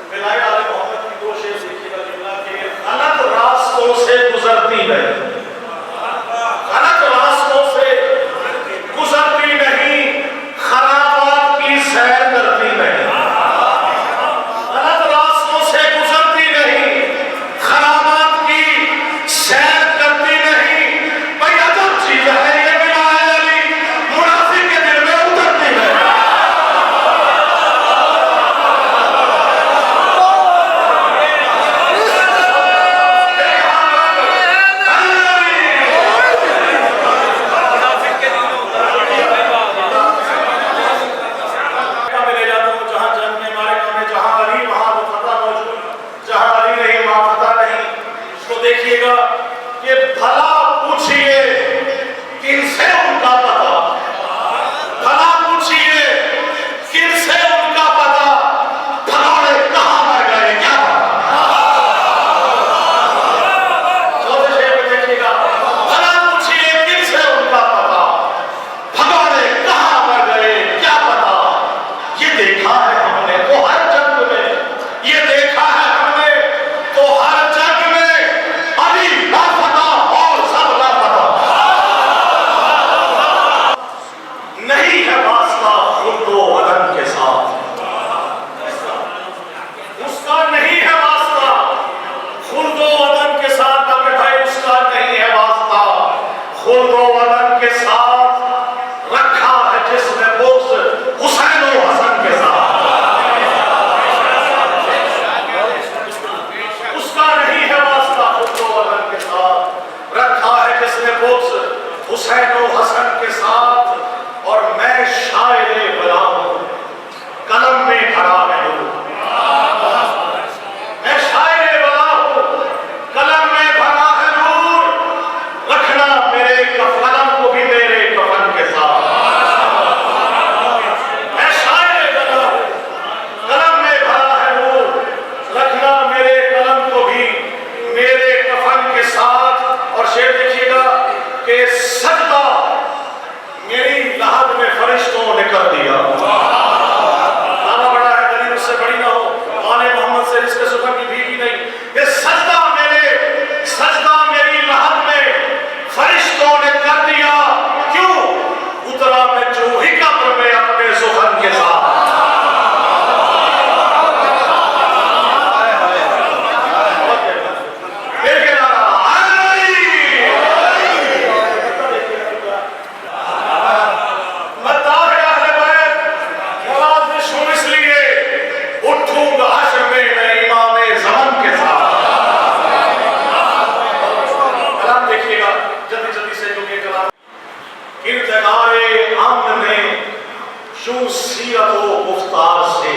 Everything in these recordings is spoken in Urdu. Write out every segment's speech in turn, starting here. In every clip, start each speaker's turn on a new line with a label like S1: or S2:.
S1: بلائے آل محمد کی دو شعر سیکھیے گا جملہ کہ غلط راستوں سے گزرتی نہیں، غلط راستوں سے گزرتی نہیں، خرابات کی سیر کرتی نہیں، غلط راستوں سے گزرتی نہیں، خرابات کی سیر کرتی نہیں۔ بھئی عجب چیز ہے یہ بلائے علی، منافق کے دل میں اترتی ہے۔ دیکھیے گا کہ بھلا پوچھئے کن سے ان کا پتا، بھلا پوچھئے کن سے ان کا پتا، بھگوڑے کہاں مر گئے کیا پتا۔ چوتھے شعر میں دیکھیے گا بھلا پوچھئے کن سے ان کا پتا، بھگوڑے کہاں مر گئے کیا پتا۔ یہ دیکھا ہے ہم نے تو ہر جنگ میں، یہ دیکھا ہے ہم نے تو ہر جنگ میں، لاپتہ اور سب لاپتہ۔ نہیں ہے واسطہ خلد و عدم کے ساتھ، اس کا نہیں ہے واسطہ خلد و عدم کے ساتھ، بلکہ بھائی اس کا نہیں ہے واسطہ خلد و عدم کے ساتھ، رکھا ہے جس نے بغض حسین و حسن کے ساتھ۔ اس کا نہیں ہے واسطہ خلد و عدم کے ساتھ، رکھا ہے جس نے بغض حسین و حسن کے ساتھ۔ اور میں شاعر بلا ہوں، قلم میں بھرا ہے نور، میں شاعر بلا ہوں، قلم میں بھرا ہے نور، رکھنا میرے قلم کو بھی میرے کفن کے ساتھ۔ میں شاعر بلا ہوں، قلم میں بھرا ہے نور، رکھنا میرے قلم کو بھی میرے کفن کے ساتھ۔ اور شعر دیکھیے گا کہ سجدہ میری لحد میں فرشتوں نے کر دیا۔ دعویٰ بڑا ہے، دلیل اس سے بڑی نہ ہو، آل محمد سے رزق سخن کی بھیگی نہیں۔ یہ سجدہ میری لحد میں فرشتوں نے کر دیا، کیوں؟ اترا میں جو ہی قبر میں اپنے سخن کے ساتھ۔ کردگار امن نے یوں سیرت و گفتار سے،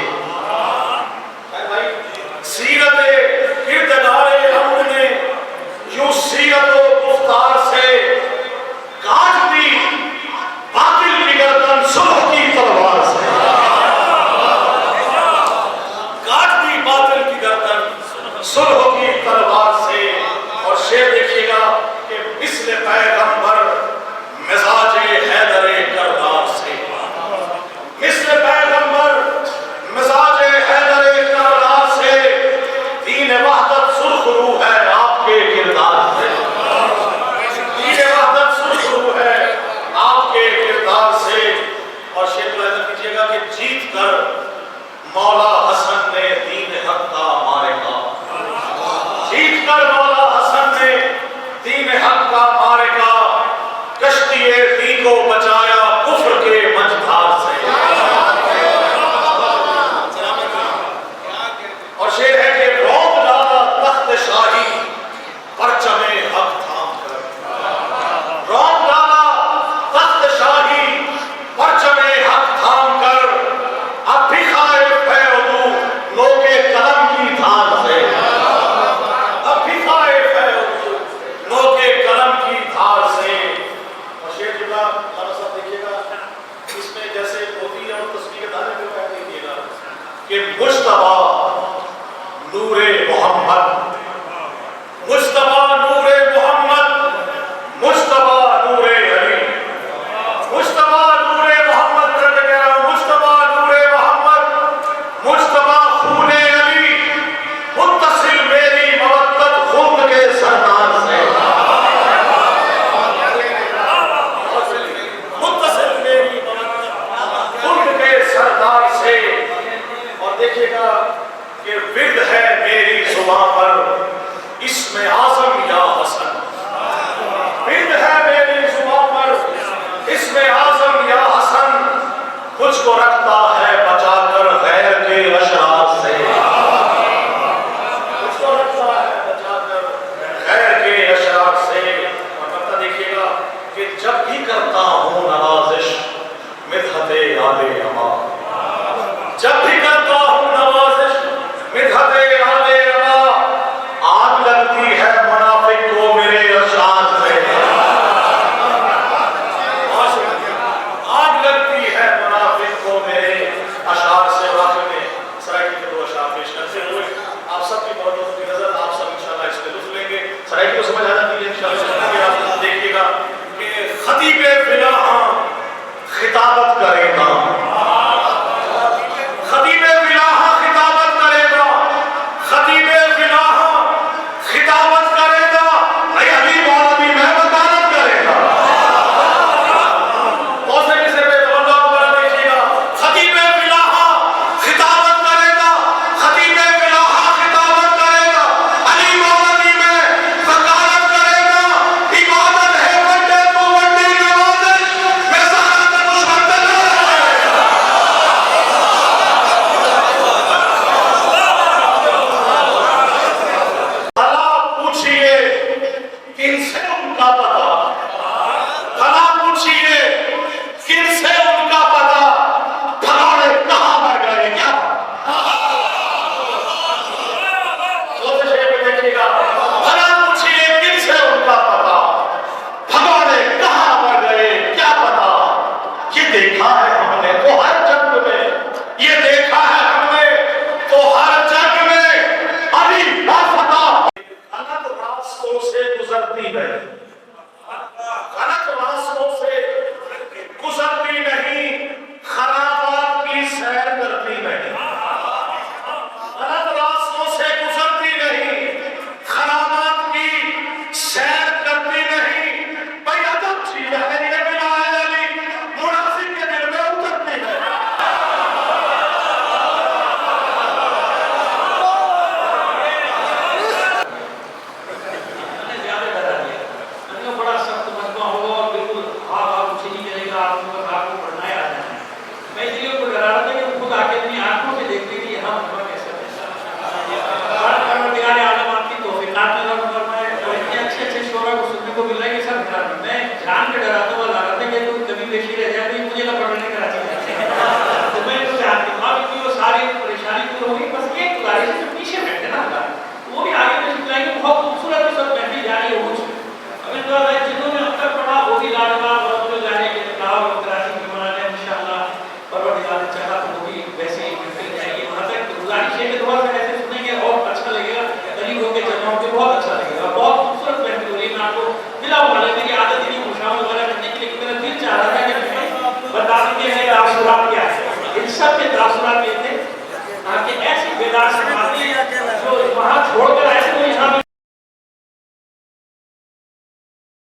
S1: سیرت کردگار امن نے یوں سیرت و گفتار سے کاٹ دی باطل کی گردن صلح کی تلوار سے، کاٹ دی باطل کی گردن صلح کی تلوار سے۔ اور شعر دیکھیے گا کہ مثل پیغمبر مزاج حیدر کردار سے، مثل پیغمبر مزاج حیدر کردار سے، دین وحدت سرخ روح ہے آپ کے کردار سے، دین وحدت سرخ روح ہے آپ کے کردار سے۔ اور شیخ لحظہ کیجئے گا کہ جیت کر مولا حسن نے دین حق کا مارکا، جیت کر مولا حسن نے دین حق کا مارکا، کشتی دی کو بچایا کفر کے مجدھار سے۔ اور شعر ہے کہ روب ڈالا تخت شاہی پرچم حق تھام کر، روب ڈالا تخت شاہی پرچم حق تھام کر، اب بھی خائف ہے عدو نوکے قلم کی دھار سے، اب بھی خائف ہے عدو نوکے قلم کی دھار سے۔ دیکھیے گا اس میں جیسے ہوتی ہے اور تصویر کے دانے پہ دیکھیے گا کہ مجتبیٰ نور محمد، مجتبیٰ نور محمد، مجتبیٰ نور علی، مجتبیٰ نور محمد، مجتبیٰ نور محمد، مجتبیٰ کہ ورد ہے میری زباں پر اسم اعظم یا حسن، ورد ہے میری زباں پر اسم اعظم یا حسن، کچھ کو رکھتا ہے بچا کر غیر کے اشرار سے، کچھ کو رکھتا ہے بچا کر غیر کے اشرار سے۔ اور پتہ دیکھیے گا کہ جب بھی کرتا ہوں نوازش مدحت آل اما، جب بھی کرتا ہوں نوازش مدحت آل اما، آگ لگتی ہے منافق کو میرے اشعار سے، آگ لگتی ہے منافق کو میرے اشعار سے۔ واقعی میں سرائکی کے دو اشعار پیش کرتے ہوئے آپ سب کی بہت کی نظر، آپ سب انشاءاللہ اس پہ لطف لیں گے۔ سرائکی کو سمجھ آ جاتی ہے انشاءاللہ، آپ دیکھیے گا کہ خطیب فلاحاں خطابت کرے گا، خطیب فلاحاں خطابت کرے گا، خطیب فلاحاں خطابت کرے گا، اے علی مولوی میں وکالت کرے گا۔ اور سے کسے پہ توجہ کرا دیکھیے گا، خطیب فلاحاں خطابت کرے گا، خطیب فلاحاں خطابت کرے گا، علی مولوی میں وکالت کرے گا۔ عبادت ہے وڈے تو وڈی نوازش، میں سارا کا دشمن تک بھلا پوچھئے کن سے ان کا پتا، بھلا پوچھئے کن سے ان کا پتا، بھگوڑے کہاں مر گئے کیا؟ دوسرے شعر میں دیکھیے گا، بھلا پوچھئے کن سے ان کا پتا، بھگوڑے کہاں مر گئے کیا پتا۔ یہ دیکھا ہے ہم نے تو ہر جنگ میں، یہ دیکھا ہے ہم نے تو ہر جنگ میں، علی لافتہ غلط راستوں سے گزرتی نہیں، غلط راستوں سے گزرتی نہیں، خرابات کی سیر کرتی نہیں، غلط راستوں سے گزرتی نہیں، خرابات کی سیر کرتی نہیں۔ بھئی عجب چیز ہے یہ بلال علی، منافق کے دل میں اترتی ہے۔
S2: بڑا سخت مجمع ہوگا اور بالکل آپ اسے نہیں کرے گا، آپ کو پڑھنا آ جانا ہے۔ میں اس لیے کو ڈرا رہا تھا کہ خود آ کے اپنی آنکھوں سے دیکھتے کہ یہاں مجمع کیسا پروردگار عالم آپ کی توفیقات میں رحم فرمائے، اور اتنے اچھے شعرا کو سننے کو مل رہا ہے کہ سب گھر میں جان کے ڈراتا ہوا لا رہا تھا کہ کوئی کمی بیشی رہ جائے تو مجھے نہ پڑھنے کراچی جاتے ہیں، تو میں اس سے آپ کے خواب اتنی وہ ساری پریشانی دور ہوگی۔ بس ایک گزارش ہے جو پیچھے بیٹھے نا وہ بھی آگے میں سکھلائیں گے، بہت خوبصورت سب بیٹھی جا رہی ہے وہ ابھی تو جنہوں نے اب تک پڑھا وہ بھی لاجواب اور جو جانے کے انقلاب اور کراچی کے منانے انشاءاللہ پروردگار نے چاہا تو وہ بھی ویسے ہی مل جائے گی۔ وہاں تک گزارش ہے کہ دعا سے ایسے سنیں گے اور اچھا لگے گا، قریب ہو کے جمع ہو کے بہت اچھا لگے گا، بہت خوبصورت بیٹھی ہو رہی ہے۔ میں آپ کو بلا والے میری عادت ہی نہیں مشاور وغیرہ کرنے کی، لیکن میرا دل چاہ رہا تھا کہ بتا دیں کہ میرے تاثرات کیا ہے۔ ان سب کے تاثرات یہ تھے کہ ایسی بیدار سے